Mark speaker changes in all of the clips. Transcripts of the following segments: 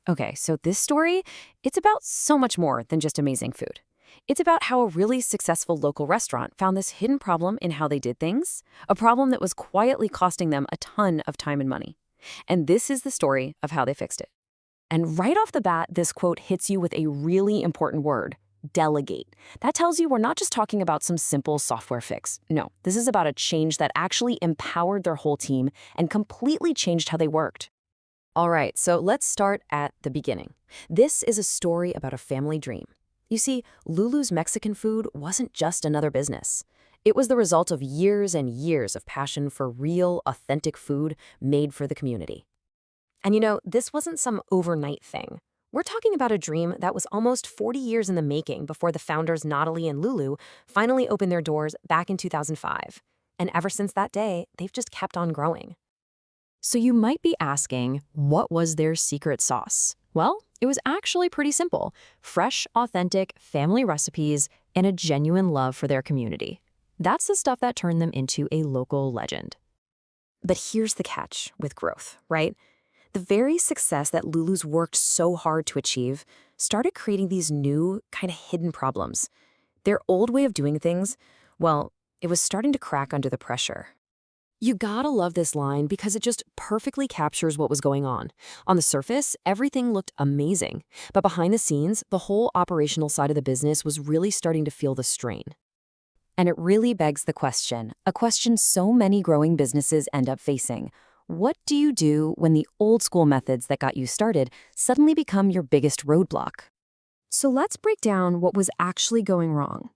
Speaker 1: Okay, so this story, it's about so much more than just amazing food. It's about how a really successful local restaurant found this hidden problem in how they did things, a problem that was quietly costing them a ton of time and money. And this is the story of how they fixed it. And right off the bat, this quote hits you with a really important word: delegate. That tells you we're not just talking about some simple software fix. No, this is about a change that actually empowered their whole team and completely changed how they worked. All right, so let's start at the beginning. This is a story about a family dream. You see, Lulu's Mexican food wasn't just another business. It was the result of years and years of passion for real, authentic food made for the community. And this wasn't some overnight thing. We're talking about a dream that was almost 40 years in the making before the founders Natalie and Lulu finally opened their doors back in 2005. And ever since that day, they've just kept on growing. So you might be asking, what was their secret sauce? Well, it was actually pretty simple: fresh, authentic, family recipes, and a genuine love for their community. That's the stuff that turned them into a local legend. But here's the catch with growth, right? The very success that Lulu's worked so hard to achieve started creating these new, kind of hidden problems. Their old way of doing things, well, it was starting to crack under the pressure. You gotta love this line because it just perfectly captures what was going on. On the surface, everything looked amazing, but behind the scenes, the whole operational side of the business was really starting to feel the strain. And it really begs the question, a question so many growing businesses end up facing. What do you do when the old school methods that got you started suddenly become your biggest roadblock? So let's break down what was actually going wrong.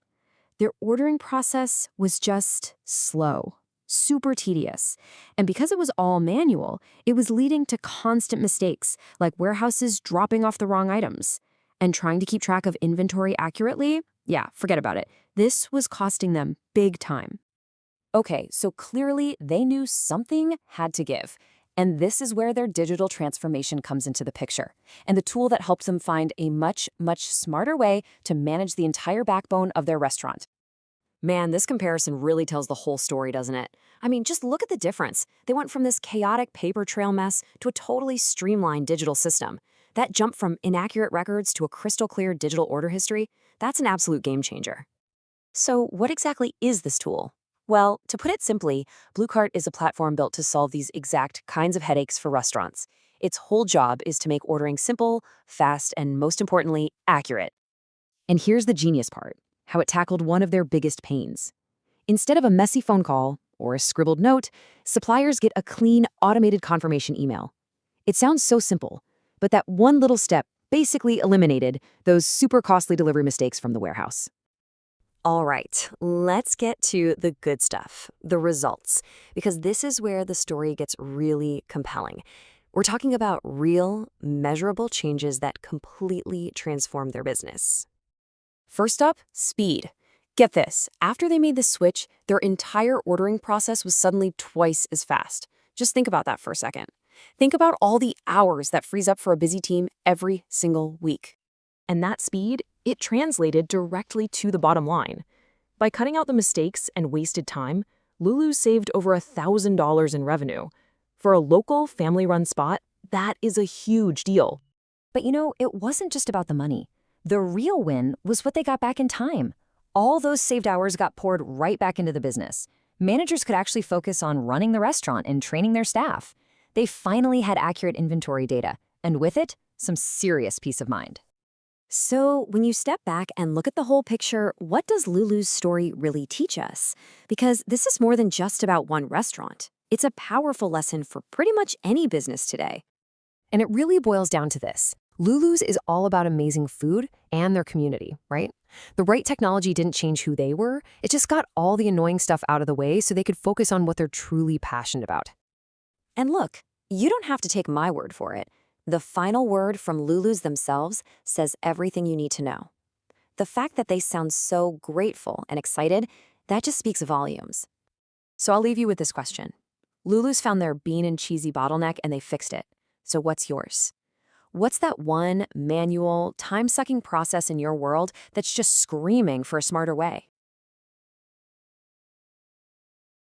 Speaker 1: Their ordering process was just slow, super tedious. And because it was all manual, it was leading to constant mistakes, like warehouses dropping off the wrong items. And trying to keep track of inventory accurately? Yeah, forget about it. This was costing them big time. Okay, so clearly they knew something had to give. And this is where their digital transformation comes into the picture, and the tool that helps them find a much, much smarter way to manage the entire backbone of their restaurant. Man, this comparison really tells the whole story, doesn't it? I mean, just look at the difference. They went from this chaotic paper trail mess to a totally streamlined digital system. That jump from inaccurate records to a crystal clear digital order history, that's an absolute game changer. So what exactly is this tool? Well, to put it simply, BlueCart is a platform built to solve these exact kinds of headaches for restaurants. Its whole job is to make ordering simple, fast, and most importantly, accurate. And here's the genius part: how it tackled one of their biggest pains. Instead of a messy phone call or a scribbled note, suppliers get a clean, automated confirmation email. It sounds so simple, but that one little step basically eliminated those super costly delivery mistakes from the warehouse. All right, let's get to the good stuff, the results, because this is where the story gets really compelling. We're talking about real, measurable changes that completely transform their business. First up, speed. Get this, after they made the switch, their entire ordering process was suddenly twice as fast. Just think about that for a second. Think about all the hours that frees up for a busy team every single week. And that speed, it translated directly to the bottom line. By cutting out the mistakes and wasted time, Lulu saved over $1,000 in revenue. For a local family-run spot, that is a huge deal. But it wasn't just about the money. The real win was what they got back in time. All those saved hours got poured right back into the business. Managers could actually focus on running the restaurant and training their staff. They finally had accurate inventory data, and with it, some serious peace of mind. So when you step back and look at the whole picture, what does Lulu's story really teach us? Because this is more than just about one restaurant. It's a powerful lesson for pretty much any business today. And it really boils down to this: Lulu's is all about amazing food and their community, right? The right technology didn't change who they were. It just got all the annoying stuff out of the way so they could focus on what they're truly passionate about. And look, you don't have to take my word for it. The final word from Lulu's themselves says everything you need to know. The fact that they sound so grateful and excited, that just speaks volumes. So I'll leave you with this question. Lulu's found their bean and cheesy bottleneck and they fixed it. So what's yours? What's that one manual, time-sucking process in your world that's just screaming for a smarter way?